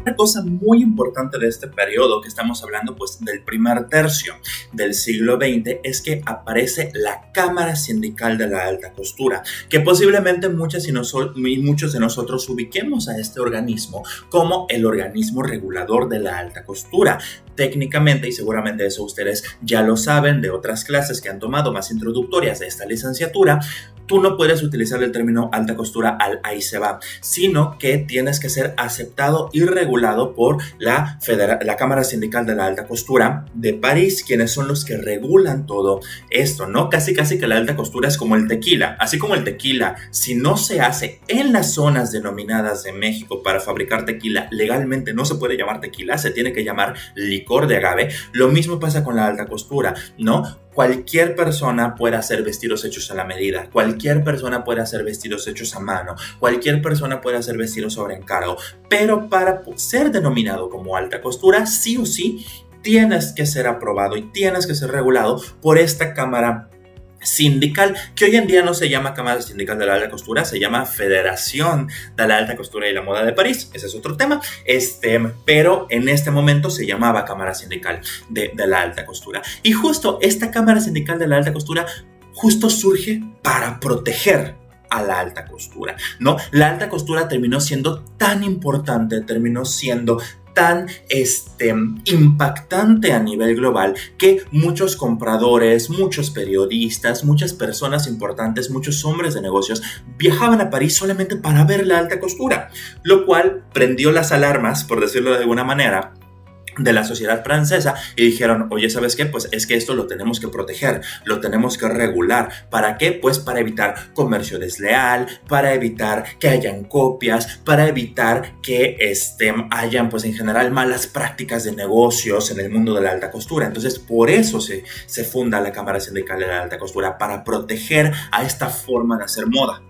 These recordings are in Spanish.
Una cosa muy importante de este periodo que estamos hablando pues del primer tercio del siglo XX es que aparece la Cámara Sindical de la Alta Costura, que posiblemente muchos de nosotros ubiquemos a este organismo como el organismo regulador de la alta costura. Técnicamente, y seguramente eso ustedes ya lo saben de otras clases que han tomado más introductorias de esta licenciatura, tú no puedes utilizar el término alta costura al ahí se va, sino que tienes que ser aceptado y regulado por la Cámara Sindical de la Alta Costura de París, quienes son los que regulan todo esto, ¿no? Casi que la alta costura es como el tequila. Así como el tequila, si no se hace en las zonas denominadas de México para fabricar tequila, legalmente no se puede llamar tequila, se tiene que llamar licor de agave. Lo mismo pasa con la alta costura, ¿no? Cualquier persona puede hacer vestidos hechos a la medida, cualquier persona puede hacer vestidos hechos a mano, cualquier persona puede hacer vestidos sobre encargo, pero para ser denominado como alta costura, sí o sí, tienes que ser aprobado y tienes que ser regulado por esta cámara sindical, que hoy en día no se llama Cámara Sindical de la Alta Costura, se llama Federación de la Alta Costura y la Moda de París. Ese es otro tema, pero en este momento se llamaba Cámara Sindical de la Alta Costura. Y justo esta Cámara Sindical de la Alta Costura justo surge para proteger a la alta costura, ¿no? La alta costura terminó siendo tan importante, terminó siendo tan impactante a nivel global que muchos compradores, muchos periodistas, muchas personas importantes, muchos hombres de negocios viajaban a París solamente para ver la alta costura, lo cual prendió las alarmas, por decirlo de alguna manera, de la sociedad francesa y dijeron, oye, ¿sabes qué? Pues es que esto lo tenemos que proteger, lo tenemos que regular. ¿Para qué? Pues para evitar comercio desleal, para evitar que hayan copias, para evitar que hayan, pues en general, malas prácticas de negocios en el mundo de la alta costura. Entonces, por eso se funda la Cámara Sindical de la Alta Costura, para proteger a esta forma de hacer moda.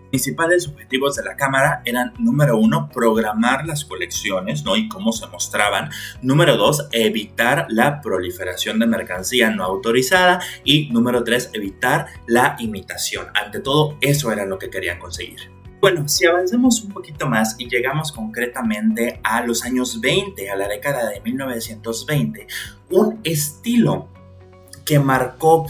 Principales objetivos de la cámara eran, número 1, programar las colecciones, ¿no? Y cómo se mostraban. Número 2, evitar la proliferación de mercancía no autorizada. Y número 3, evitar la imitación. Ante todo, eso era lo que querían conseguir. Bueno, si avanzamos un poquito más y llegamos concretamente a los años 20, a la década de 1920, un estilo que marcó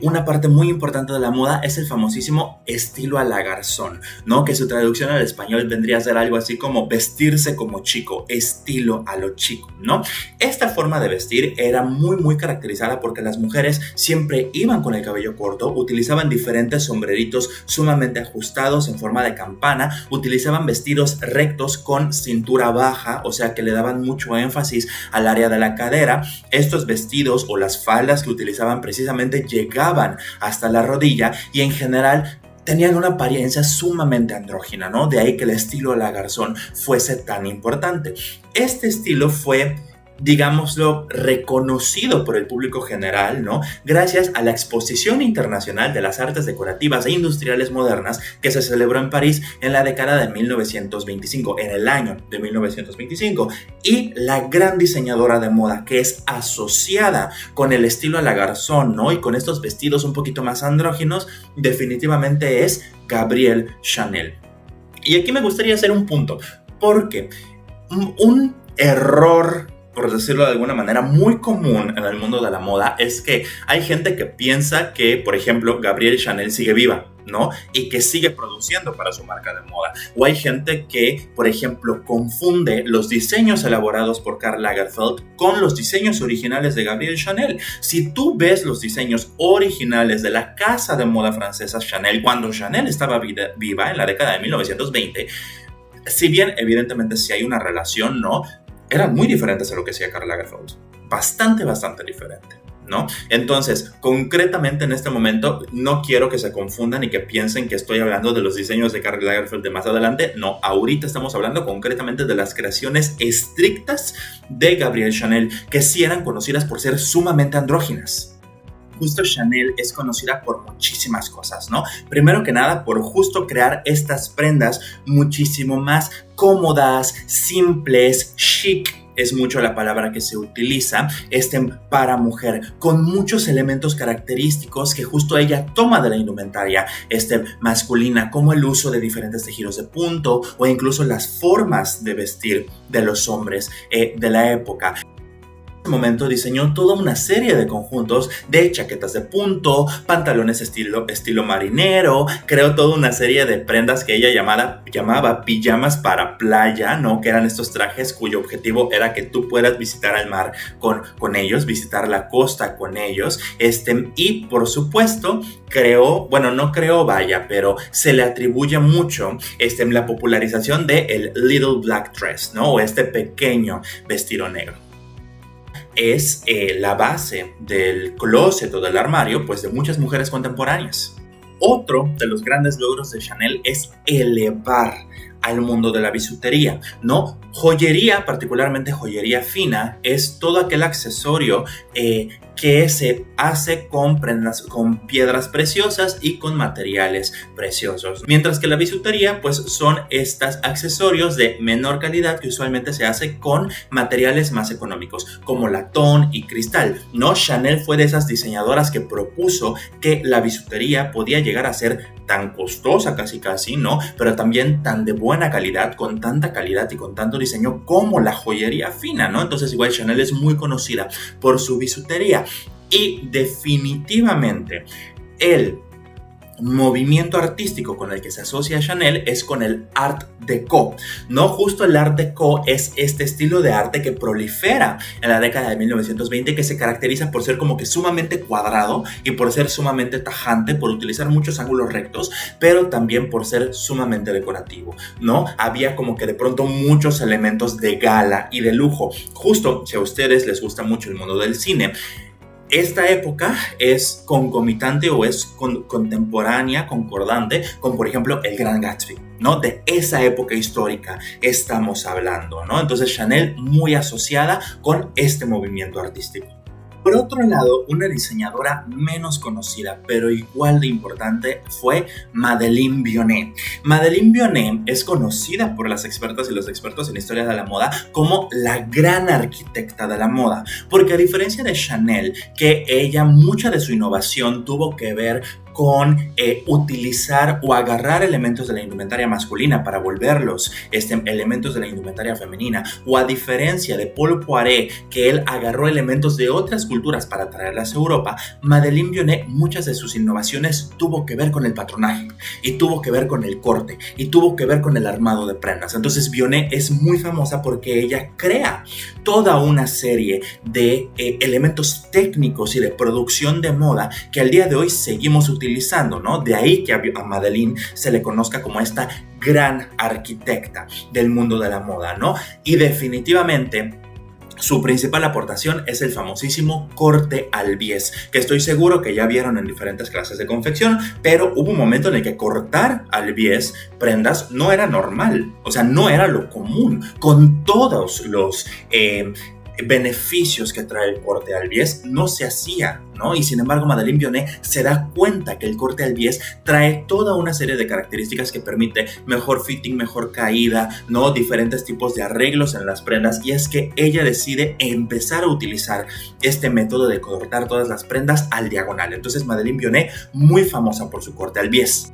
una parte muy importante de la moda es el famosísimo estilo a la garzón, ¿no? Que su traducción al español vendría a ser algo así como vestirse como chico, estilo a lo chico, ¿no? Esta forma de vestir era muy caracterizada porque las mujeres siempre iban con el cabello corto, utilizaban diferentes sombreritos sumamente ajustados en forma de campana, utilizaban vestidos rectos con cintura baja, o sea que le daban mucho énfasis al área de la cadera. Estos vestidos o las faldas que utilizaban precisamente llegaban hasta la rodilla y en general tenían una apariencia sumamente andrógina, ¿no? De ahí que el estilo a la garzón fuese tan importante. Este estilo fue, digámoslo, reconocido por el público general, ¿no? Gracias a la Exposición Internacional de las Artes Decorativas e Industriales Modernas que se celebró en París en la década de 1925, en el año de 1925, y la gran diseñadora de moda que es asociada con el estilo a la garzón, ¿no? Y con estos vestidos un poquito más andróginos, definitivamente es Gabrielle Chanel. Y aquí me gustaría hacer un punto, porque un error, por decirlo de alguna manera, muy común en el mundo de la moda es que hay gente que piensa que, por ejemplo, Gabrielle Chanel sigue viva, ¿no? Y que sigue produciendo para su marca de moda. O hay gente que, por ejemplo, confunde los diseños elaborados por Karl Lagerfeld con los diseños originales de Gabrielle Chanel. Si tú ves los diseños originales de la casa de moda francesa Chanel, cuando Chanel estaba viva en la década de 1920, si bien evidentemente sí hay una relación, ¿no?, eran muy diferentes a lo que hacía Karl Lagerfeld. Bastante diferente, ¿no? Entonces, concretamente en este momento, no quiero que se confundan y que piensen que estoy hablando de los diseños de Karl Lagerfeld de más adelante. No, ahorita estamos hablando concretamente de las creaciones estrictas de Gabrielle Chanel, que sí eran conocidas por ser sumamente andróginas. Justo Chanel es conocida por muchísimas cosas, ¿no? Primero que nada, por justo crear estas prendas muchísimo más cómodas, simples, chic, es mucho la palabra que se utiliza, para mujer, con muchos elementos característicos que justo ella toma de la indumentaria masculina, como el uso de diferentes tejidos de punto o incluso las formas de vestir de los hombres de la época. En ese momento diseñó toda una serie de conjuntos de chaquetas de punto, pantalones estilo marinero, creó toda una serie de prendas que ella llamaba pijamas para playa, ¿no? Que eran estos trajes cuyo objetivo era que tú puedas visitar el mar con ellos, visitar la costa con ellos, y por supuesto pero se le atribuye mucho la popularización del Little Black Dress, ¿no? O pequeño vestido negro. Es la base del closet o del armario, pues, de muchas mujeres contemporáneas. Otro de los grandes logros de Chanel es elevar al mundo de la bisutería, ¿no? Joyería, particularmente joyería fina, es todo aquel accesorio que se hace con piedras preciosas y con materiales preciosos. Mientras que la bisutería, pues, son estos accesorios de menor calidad que usualmente se hace con materiales más económicos, como latón y cristal, ¿no? Chanel fue de esas diseñadoras que propuso que la bisutería podía llegar a ser tan costosa casi, ¿no? Pero también tan de buena calidad, con tanta calidad y con tanto diseño como la joyería fina, ¿no? Entonces igual Chanel es muy conocida por su bisutería y definitivamente el movimiento artístico con el que se asocia Chanel es con el Art Deco, ¿no? Justo el Art Deco es este estilo de arte que prolifera en la década de 1920, que se caracteriza por ser como que sumamente cuadrado y por ser sumamente tajante, por utilizar muchos ángulos rectos, pero también por ser sumamente decorativo, ¿no? Había como que de pronto muchos elementos de gala y de lujo. Justo, si a ustedes les gusta mucho el mundo del cine, esta época es concomitante o es contemporánea, concordante con, por ejemplo, el Gran Gatsby, ¿no? De esa época histórica estamos hablando, ¿no? Entonces Chanel muy asociada con este movimiento artístico. Por otro lado, una diseñadora menos conocida, pero igual de importante, fue Madeleine Vionnet. Madeleine Vionnet es conocida por las expertas y los expertos en historia de la moda como la gran arquitecta de la moda, porque a diferencia de Chanel, que ella mucha de su innovación tuvo que ver con utilizar o agarrar elementos de la indumentaria masculina para volverlos elementos de la indumentaria femenina, o a diferencia de Paul Poiret, que él agarró elementos de otras culturas para traerlas a Europa, Madeleine Vionnet, muchas de sus innovaciones tuvo que ver con el patronaje, y tuvo que ver con el corte, y tuvo que ver con el armado de prendas. Entonces Vionnet es muy famosa porque ella crea toda una serie de elementos técnicos y de producción de moda que al día de hoy seguimos utilizando, ¿no? De ahí que a Madeleine se le conozca como esta gran arquitecta del mundo de la moda, ¿no? Y definitivamente su principal aportación es el famosísimo corte al bies, que estoy seguro que ya vieron en diferentes clases de confección, pero hubo un momento en el que cortar al bies prendas no era normal, o sea, no era lo común, con todos los beneficios que trae el corte al bies, no se hacía, ¿no? Y sin embargo Madeleine Vionnet se da cuenta que el corte al bies trae toda una serie de características que permite mejor fitting, mejor caída, ¿no? Diferentes tipos de arreglos en las prendas, y es que ella decide empezar a utilizar este método de cortar todas las prendas al diagonal. Entonces Madeleine Vionnet, muy famosa por su corte al bies.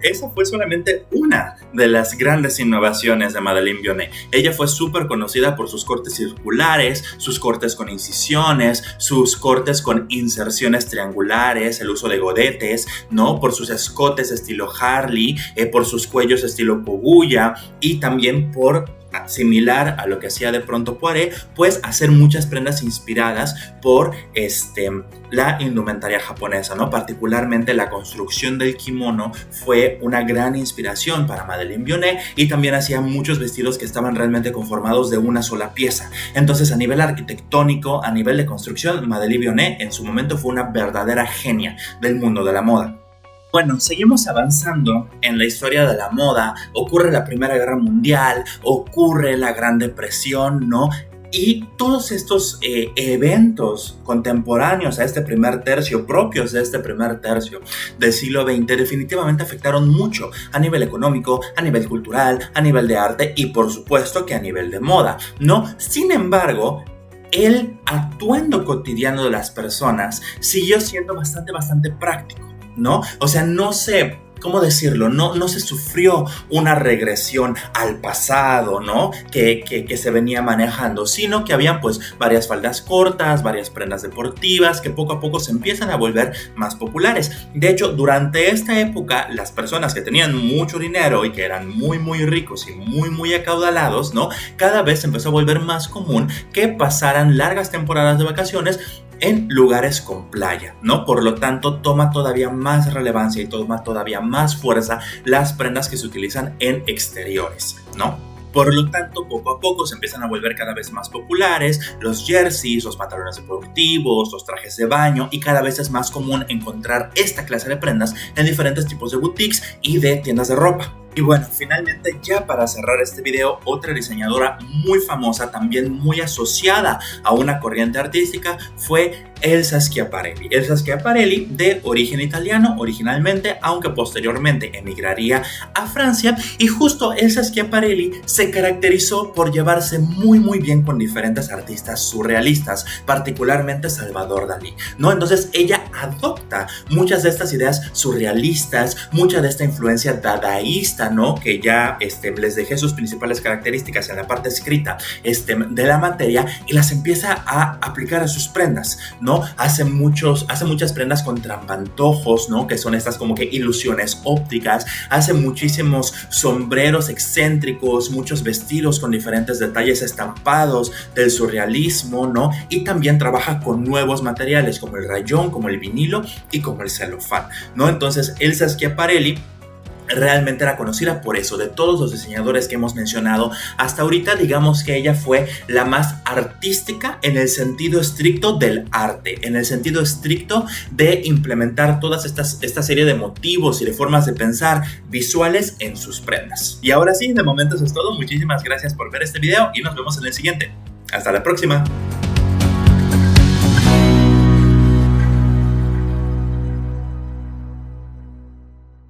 Esa fue solamente una de las grandes innovaciones de Madeleine Vionnet. Ella fue súper conocida por sus cortes circulares, sus cortes con incisiones, sus cortes con inserciones triangulares, el uso de godetes, ¿no? Por sus escotes estilo Harley, por sus cuellos estilo Koguya, y también por, similar a lo que hacía de pronto Poiret, pues hacer muchas prendas inspiradas por la indumentaria japonesa, ¿no? Particularmente la construcción del kimono fue una gran inspiración para Madeleine Vionnet, y también hacía muchos vestidos que estaban realmente conformados de una sola pieza. Entonces, a nivel arquitectónico, a nivel de construcción, Madeleine Vionnet en su momento fue una verdadera genia del mundo de la moda. Bueno, seguimos avanzando en la historia de la moda. Ocurre la Primera Guerra Mundial, ocurre la Gran Depresión, ¿no? Y todos estos eventos contemporáneos a este primer tercio, propios de este primer tercio del siglo XX, definitivamente afectaron mucho a nivel económico, a nivel cultural, a nivel de arte y por supuesto que a nivel de moda, ¿no? Sin embargo, el atuendo cotidiano de las personas siguió siendo bastante práctico, ¿no? O sea, no se... ¿Cómo decirlo? No se sufrió una regresión al pasado, ¿no? Que se venía manejando, sino que habían pues varias faldas cortas, varias prendas deportivas que poco a poco se empiezan a volver más populares. De hecho, durante esta época, las personas que tenían mucho dinero y que eran muy ricos y muy acaudalados, ¿no? Cada vez se empezó a volver más común que pasaran largas temporadas de vacaciones en lugares con playa, ¿no? Por lo tanto, toma todavía más relevancia y toma todavía más fuerza las prendas que se utilizan en exteriores, ¿no? Por lo tanto, poco a poco se empiezan a volver cada vez más populares los jerseys, los pantalones deportivos, los trajes de baño y cada vez es más común encontrar esta clase de prendas en diferentes tipos de boutiques y de tiendas de ropa. Y bueno, finalmente ya para cerrar este video, otra diseñadora muy famosa, también muy asociada a una corriente artística, fue Elsa Schiaparelli. Elsa Schiaparelli, de origen italiano originalmente, aunque posteriormente emigraría a Francia. Y justo Elsa Schiaparelli se caracterizó por llevarse muy bien con diferentes artistas surrealistas, particularmente Salvador Dalí, ¿no? Entonces ella adopta muchas de estas ideas surrealistas, mucha de esta influencia dadaísta, ¿no? Que ya les dejé sus principales características en la parte escrita de la materia y las empieza a aplicar a sus prendas, ¿no? Hace muchas prendas con trampantojos, ¿no? Que son estas como que ilusiones ópticas. Hace muchísimos sombreros excéntricos, muchos vestidos con diferentes detalles estampados del surrealismo, ¿no? Y también trabaja con nuevos materiales como el rayón, como el vinilo y como el celofán, ¿no? Entonces Elsa Schiaparelli realmente era conocida por eso. De todos los diseñadores que hemos mencionado hasta ahorita, digamos que ella fue la más artística en el sentido estricto del arte, en el sentido estricto de implementar todas esta serie de motivos y de formas de pensar visuales en sus prendas. Y ahora sí, de momento eso es todo. Muchísimas gracias por ver este video y nos vemos en el siguiente. Hasta la próxima.